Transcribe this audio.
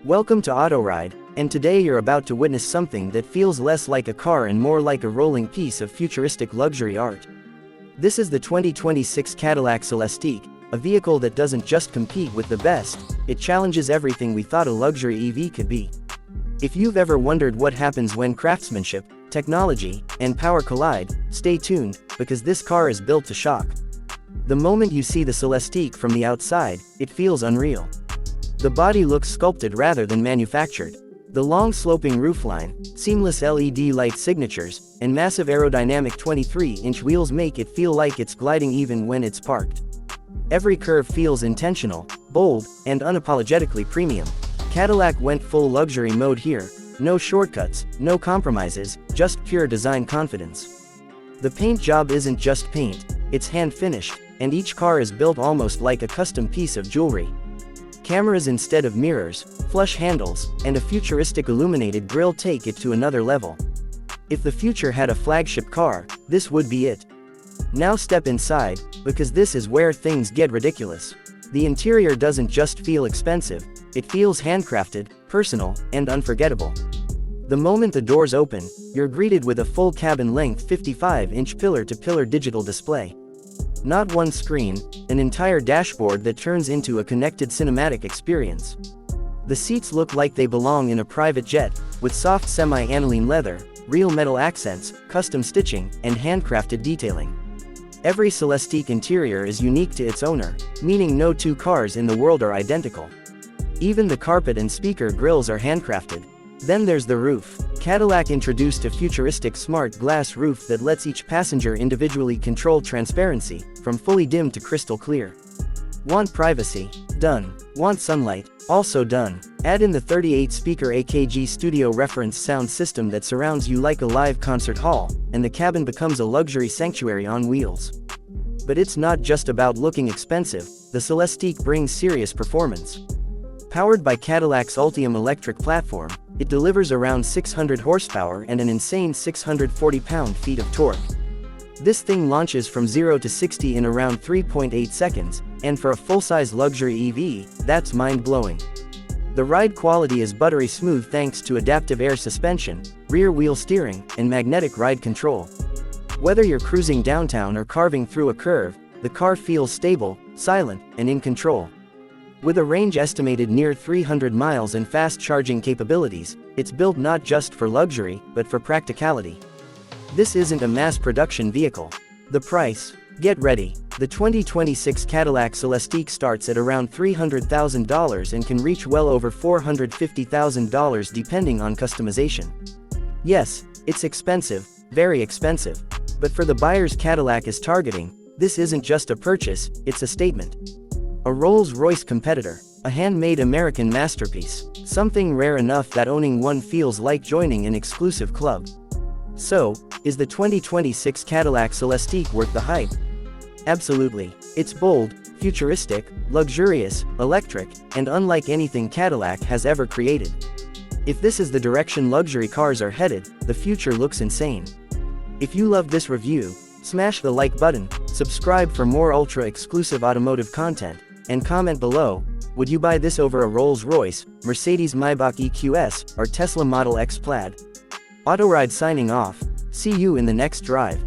Welcome to Autoride, and today you're about to witness something that feels less like a car and more like a rolling piece of futuristic luxury art. This is the 2026 Cadillac Celestiq, a vehicle that doesn't just compete with the best, it challenges everything we thought a luxury EV could be. If you've ever wondered what happens when craftsmanship, technology, and power collide, stay tuned, because this car is built to shock. The moment you see the Celestiq from the outside, it feels unreal. The body looks sculpted rather than manufactured. The long sloping roofline, seamless LED light signatures, and massive aerodynamic 23-inch wheels make it feel like it's gliding even when it's parked. Every curve feels intentional, bold, and unapologetically premium. Cadillac went full luxury mode here. No shortcuts, no compromises, just pure design confidence. The paint job isn't just paint, it's hand-finished, and each car is built almost like a custom piece of jewelry. Cameras instead of mirrors, flush handles, and a futuristic illuminated grille take it to another level. If the future had a flagship car, this would be it. Now step inside, because this is where things get ridiculous. The interior doesn't just feel expensive, it feels handcrafted, personal, and unforgettable. The moment the doors open, you're greeted with a full cabin-length 55-inch pillar-to-pillar digital display. Not one screen, an entire dashboard that turns into a connected cinematic experience. The seats look like they belong in a private jet, with soft semi-aniline leather, real metal accents, custom stitching, and handcrafted detailing. Every Celestiq interior is unique to its owner, meaning no two cars in the world are identical. Even the carpet and speaker grills are handcrafted. Then there's the roof. Cadillac introduced a futuristic smart glass roof that lets each passenger individually control transparency, from fully dim to crystal clear. Want privacy? Done. Want sunlight? Also done. Add in the 38-speaker AKG studio reference sound system that surrounds you like a live concert hall, and the cabin becomes a luxury sanctuary on wheels. But it's not just about looking expensive, the Celestiq brings serious performance. Powered by Cadillac's Ultium electric platform, it delivers around 600 horsepower and an insane 640 pound-feet of torque. This thing launches from 0 to 60 in around 3.8 seconds, and for a full-size luxury EV, that's mind-blowing. The ride quality is buttery smooth thanks to adaptive air suspension, rear-wheel steering, and magnetic ride control. Whether you're cruising downtown or carving through a curve, the car feels stable, silent, and in control. With a range estimated near 300 miles and fast charging capabilities, it's built not just for luxury, but for practicality. This isn't a mass production vehicle. The price? Get ready. The 2026 Cadillac Celestiq starts at around $300,000 and can reach well over $450,000 depending on customization. Yes, it's expensive, very expensive. But for the buyers Cadillac is targeting, this isn't just a purchase, it's a statement. A Rolls-Royce competitor, a handmade American masterpiece, something rare enough that owning one feels like joining an exclusive club. So, is the 2026 Cadillac Celestiq worth the hype? Absolutely. It's bold, futuristic, luxurious, electric, and unlike anything Cadillac has ever created. If this is the direction luxury cars are headed, the future looks insane. If you loved this review, smash the like button, subscribe for more ultra-exclusive automotive content, and comment below, would you buy this over a Rolls-Royce, Mercedes Maybach EQS, or Tesla Model X Plaid? Autoride signing off. See you in the next drive.